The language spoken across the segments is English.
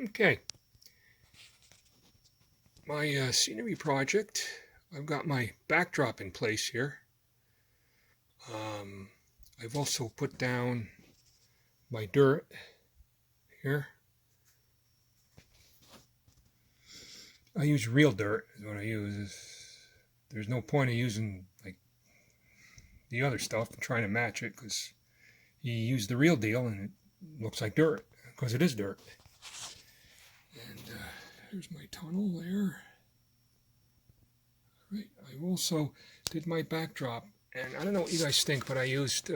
Okay, my scenery project, I've got my backdrop in place here. I've also put down my dirt here. I use real dirt is what I use. There's no point of using like the other stuff and trying to match it, because you use the real deal and it looks like dirt, because it is dirt. And here's my tunnel there. Right. I also did my backdrop, and I don't know what you guys think, but I used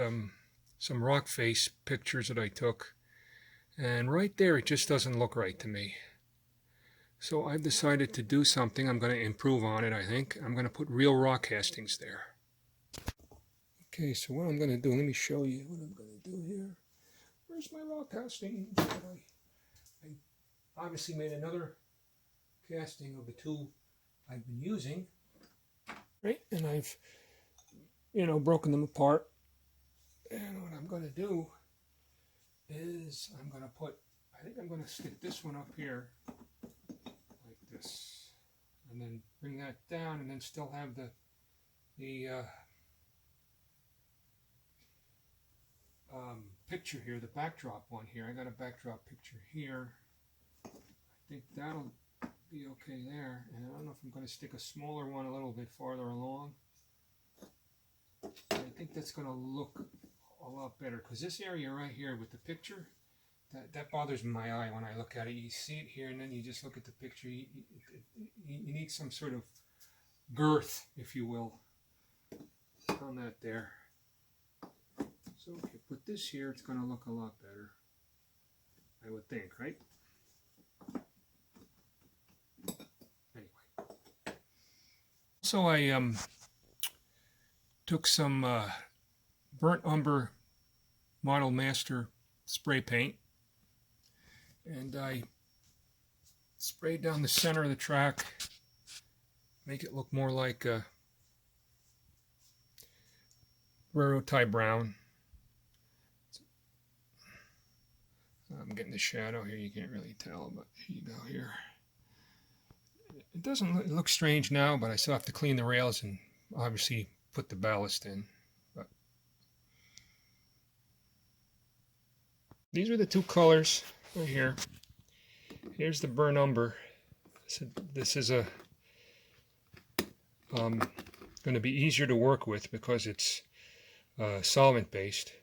some rock face pictures that I took, and right there it just doesn't look right to me. So I've decided to do something. I'm going to improve on it, I think. I'm going to put real rock castings there. Okay, so what I'm going to do, let me show you what I'm going to do here. Where's my rock casting? I obviously made another casting of the two I've been using. Right, and I've, broken them apart. And what I'm going to do is I'm going to stick this one up here like this, and then bring that down, and then still have the picture here, the backdrop one here. I got a backdrop picture here. I think that'll be okay there, and I don't know if I'm going to stick a smaller one a little bit farther along. I think that's going to look a lot better, because this area right here with the picture, that bothers my eye when I look at it. You see it here, and then you just look at the picture. You need some sort of girth, if you will, on that there. So if you put this here, it's going to look a lot better, I would think, right? Anyway. So I took some burnt umber Model Master spray paint, and I sprayed down the center of the track, make it look more like a railroad tie brown. I'm getting the shadow here, you can't really tell, but here you go here. It doesn't look strange now, but I still have to clean the rails and obviously put the ballast in. But these are the two colors right here. Here's the burnt umber. So this is going to be easier to work with because it's solvent based.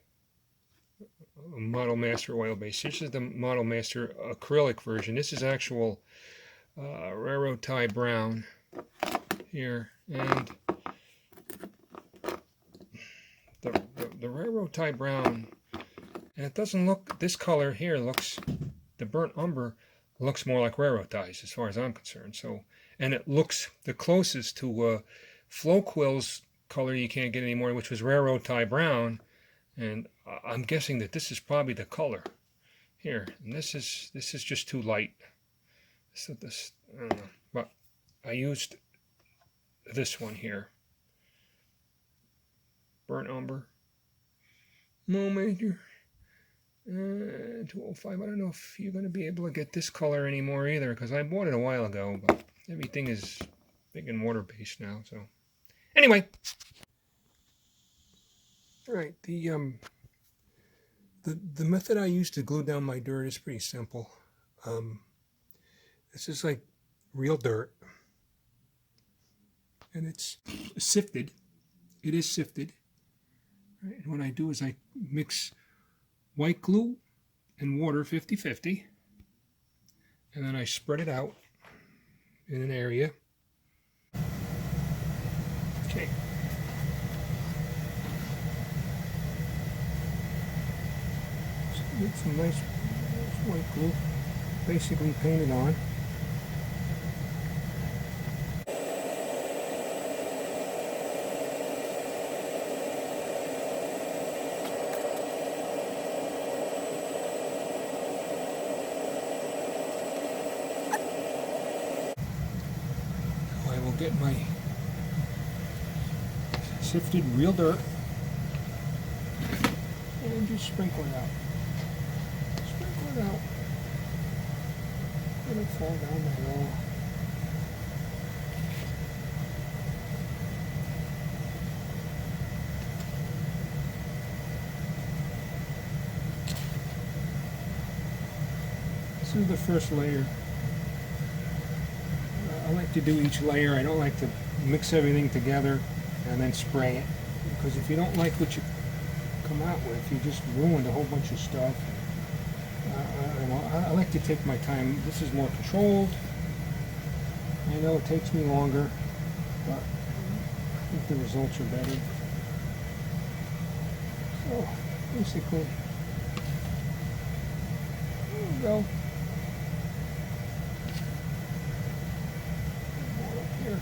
Model Master oil based. This is the Model Master acrylic version. This is actual railroad tie brown here, and the railroad tie brown, and it doesn't look, this color here looks, the burnt umber looks more like railroad ties as far as I'm concerned. So, and it looks the closest to Flow Quill's color you can't get anymore, which was railroad tie brown. And I'm guessing that this is probably the color here, and this is just too light. So this, I don't know, but I used this one here, burnt umber, no major, 205. I don't know if you're going to be able to get this color anymore either, because I bought it a while ago, but everything is big and water based now. So anyway. Right, the method I use to glue down my dirt is pretty simple. This is like real dirt, and it's sifted. It is sifted. Right, and what I do is I mix white glue and water 50-50, and then I spread it out in an area. Okay. Get some nice white glue, basically painted on. I will get my sifted real dirt and just sprinkle it out. Out. gonna fall down my wall. This is the first layer. I like to do each layer. I don't like to mix everything together and then spray it, because if you don't like what you come out with, you just ruined a whole bunch of stuff. I like to take my time. This is more controlled. I know it takes me longer, but I think the results are better. So basically, there we go. More up here.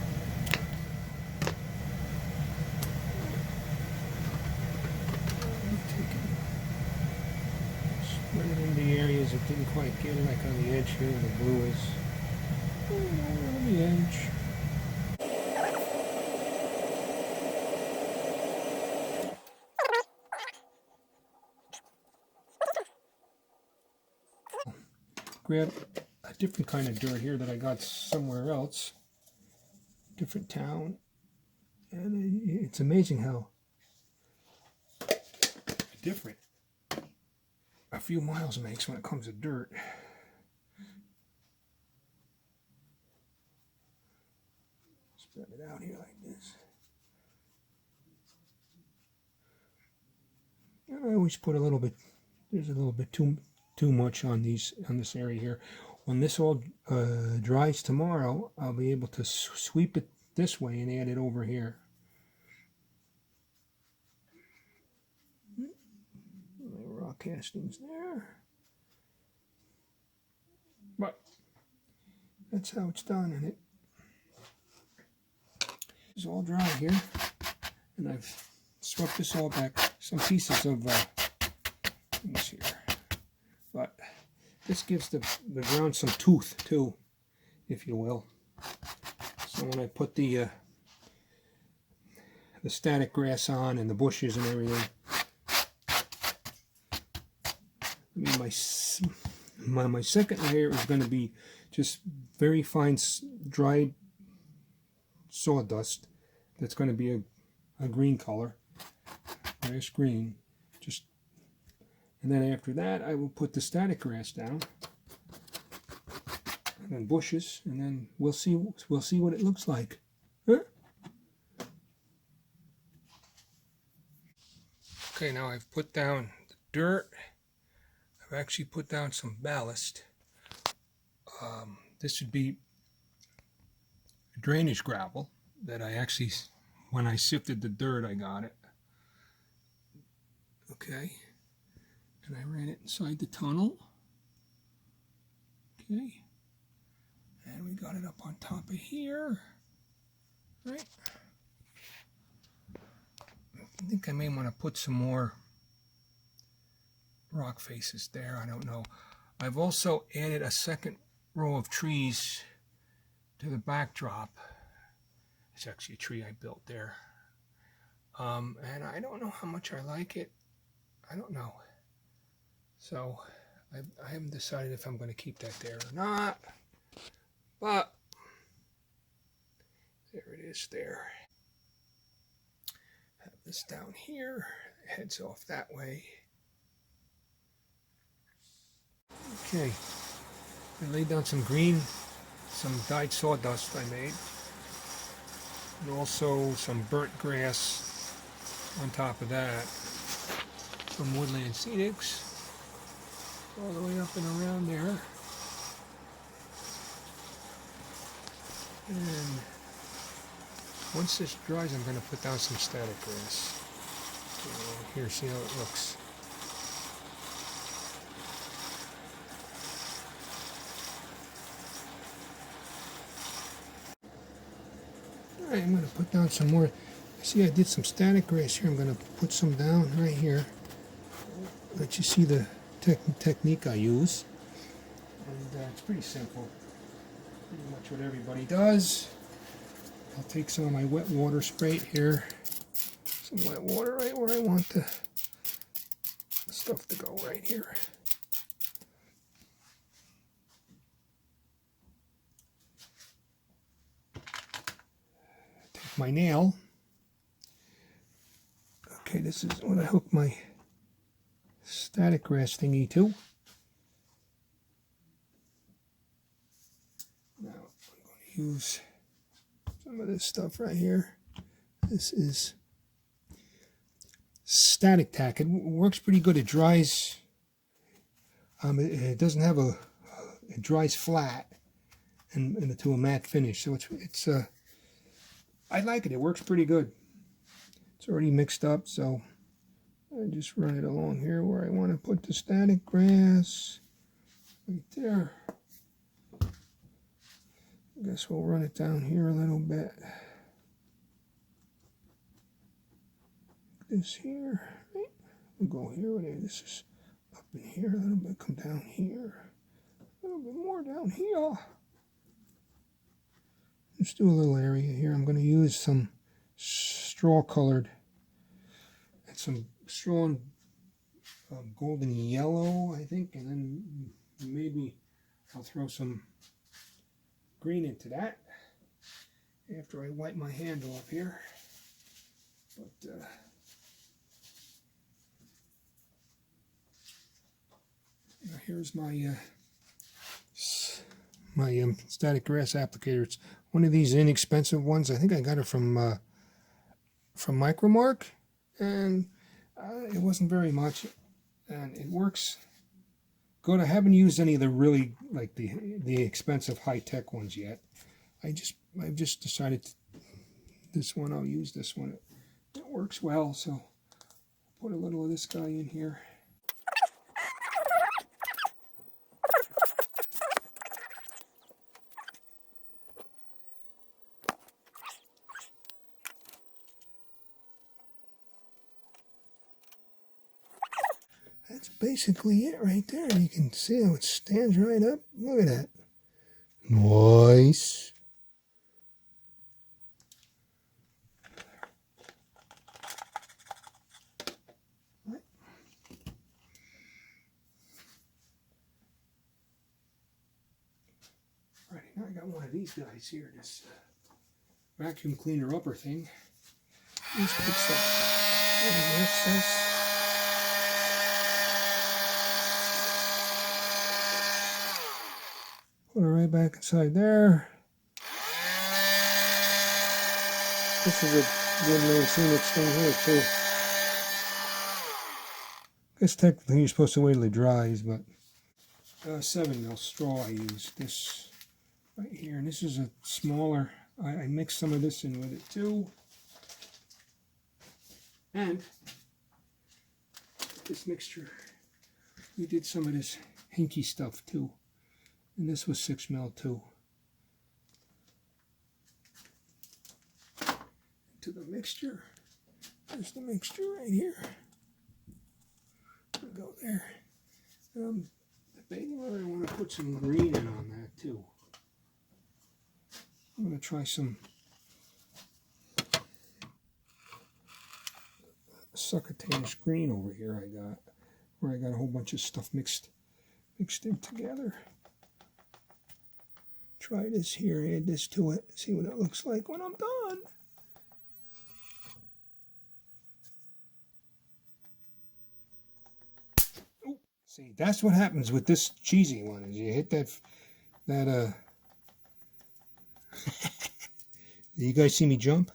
Spread it in the areas that didn't quite get it, like on the edge here where the blue is. On the edge. Grab a different kind of dirt here that I got somewhere else, different town, and it's amazing how different a few miles makes when it comes to dirt. Spread it out here like this. And I always put a little bit. There's a little bit too much on this area here. When this all dries tomorrow, I'll be able to sweep it this way and add it over here. My rock castings there. But that's how it's done, and it is all dry here. And I've swept this all back. Some pieces of things here. But this gives the ground some tooth too, if you will. So when I put the static grass on and the bushes and everything, I mean my second layer is going to be just very fine dried sawdust. That's going to be a green color, grass green. Just. And then after that, I will put the static grass down, and then bushes, and then we'll see what it looks like. Huh? Okay, now I've put down the dirt. I've actually put down some ballast. This would be drainage gravel that I actually, when I sifted the dirt, I got it. Okay. And I ran it inside the tunnel. Okay. And we got it up on top of here. Right. I think I may want to put some more rock faces there. I don't know. I've also added a second row of trees to the backdrop. It's actually a tree I built there. And I don't know how much I like it. I don't know. So I haven't decided if I'm going to keep that there or not, but there it is there. Have this down here, heads off that way. Okay, I laid down some dyed sawdust I made, and also some burnt grass on top of that, some woodland scenics. All the way up and around there. And once this dries, I'm going to put down some static grass. Here, see how it looks. Alright, I'm going to put down some more. See, I did some static grass here. I'm going to put some down right here. Let you see the technique I use, and it's pretty simple, pretty much what everybody does. I'll take some of my wet water spray here, some wet water right where I want the stuff to go, right here. my nail. Okay, this is what I hook my static grass thingy to. Now I'm going to use some of this stuff right here. This is static tack. It works pretty good. It dries. It doesn't have a. It dries flat and to a matte finish. So it's I like it. It works pretty good. It's already mixed up, so I just run it along here where I want to put the static grass. Right there. I guess we'll run it down here a little bit. This here, right? We'll go here with it. This is up in here a little bit. Come down here. A little bit more down here. Let's do a little area here. I'm going to use some straw colored and some strong golden yellow, I think, and then maybe I'll throw some green into that after I wipe my handle up here. But here's my static grass applicator. It's one of these inexpensive ones. I think I got it from Micromark, and it wasn't very much, and it works good. I haven't used any of the really like the expensive high-tech ones yet. I've just decided this one. I'll use this one. It works well, so put a little of this guy in here. That's basically it right there. You can see how it stands right up. Look at that. Nice. Right, now I got one of these guys here, this vacuum cleaner upper thing. Just picks up little excess. Put it right back inside there. This is a good little scenic thing here too. I guess technically you're supposed to wait till it dries, but 7 mil straw I use. This right here, and this is a smaller. I mixed some of this in with it too. And this mixture, we did some of this hinky stuff too. And this was 6 mil too. To the mixture. There's the mixture right here. We'll go there. Debating whether I want to put some green in on that too. I'm going to try some succotaneous green over here where I got a whole bunch of stuff mixed in together. Try this here, add this to it, see what it looks like when I'm done. Ooh, see, that's what happens with this cheesy one, is you hit that you guys see me jump?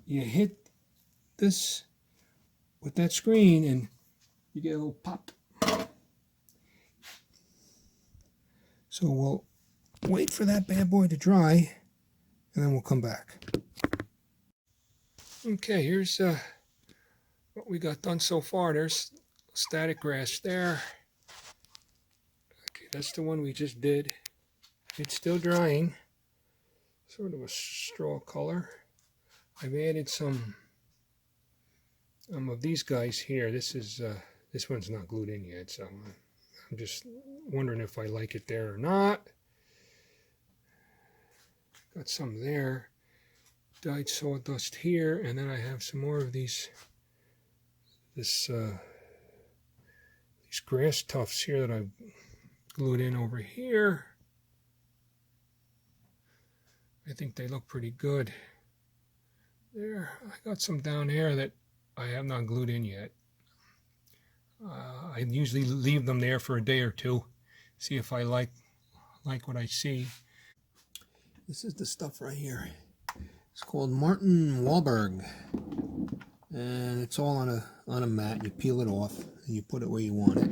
You hit this with that screen and you get a little pop. So we'll wait for that bad boy to dry, and then we'll come back. Okay, here's what we got done so far. There's static grass there. Okay, that's the one we just did. It's still drying. Sort of a straw color. I've added some of these guys here. This one's not glued in yet, so I'm just wondering if I like it there or not. Got some there. Dyed sawdust here, and then I have some more of these grass tufts here that I've glued in over here. I think they look pretty good. There, I got some down here that I have not glued in yet. I usually leave them there for a day or two, see if I like what I see. This is the stuff right here. It's called Martin Wahlberg, and it's all on a mat. You peel it off and you put it where you want it.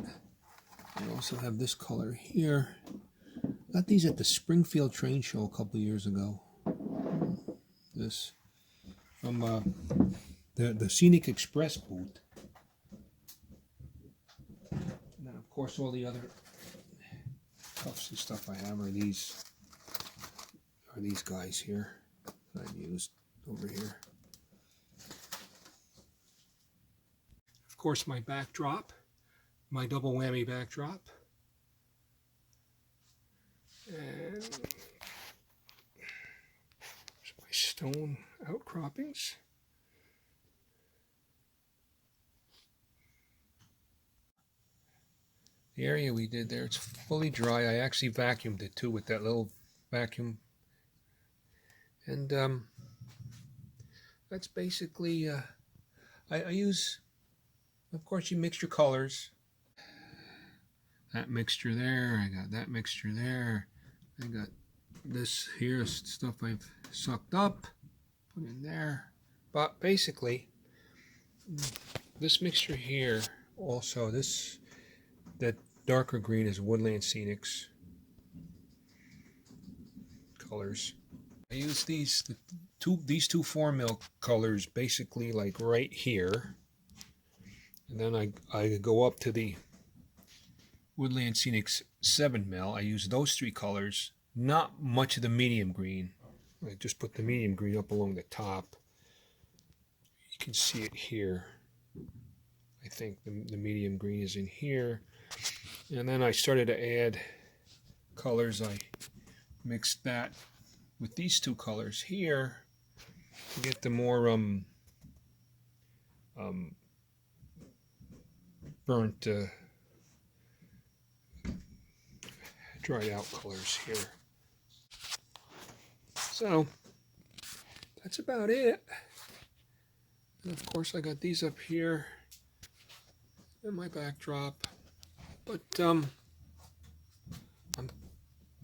I also have this color here. Got these at the Springfield Train Show a couple years ago. This from the Scenic Express booth. And then of course all the other cuffs and stuff I have are these guys here that I've used over here. Of course my backdrop, my double whammy backdrop. And there's my stone outcroppings. The area we did there, it's fully dry. I actually vacuumed it too with that little vacuum. And that's basically, I use, of course, you mix your colors. That mixture there, I got that mixture there. I got this here, stuff I've sucked up, put in there. But basically, this mixture here, also that darker green is Woodland Scenics colors. I use these two 4-mil colors basically like right here, and then I go up to the Woodland Scenics 7-mil. I use those 3 colors, not much of the medium green. I just put the medium green up along the top. You can see it here. I think the medium green is in here. And then I started to add colors. I mixed that with these 2 colors here to get the more burnt dried out colors here. So that's about it. And of course I got these up here in my backdrop. But I'm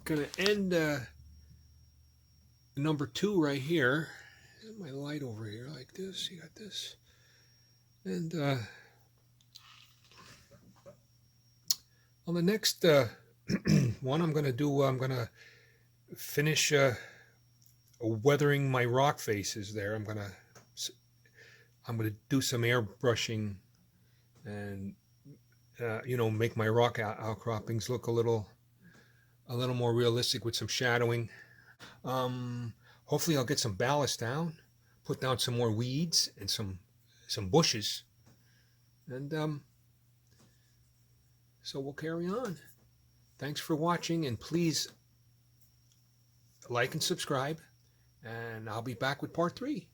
gonna end number 2 right here. My light over here like this. You got this. And on the next one I'm gonna finish weathering my rock faces there. I'm gonna do some airbrushing and you know, make my rock outcroppings look a little more realistic with some shadowing. Hopefully I'll get some ballast down, put down some more weeds and some bushes, and so we'll carry on. Thanks for watching, and please like and subscribe, and I'll be back with part 3.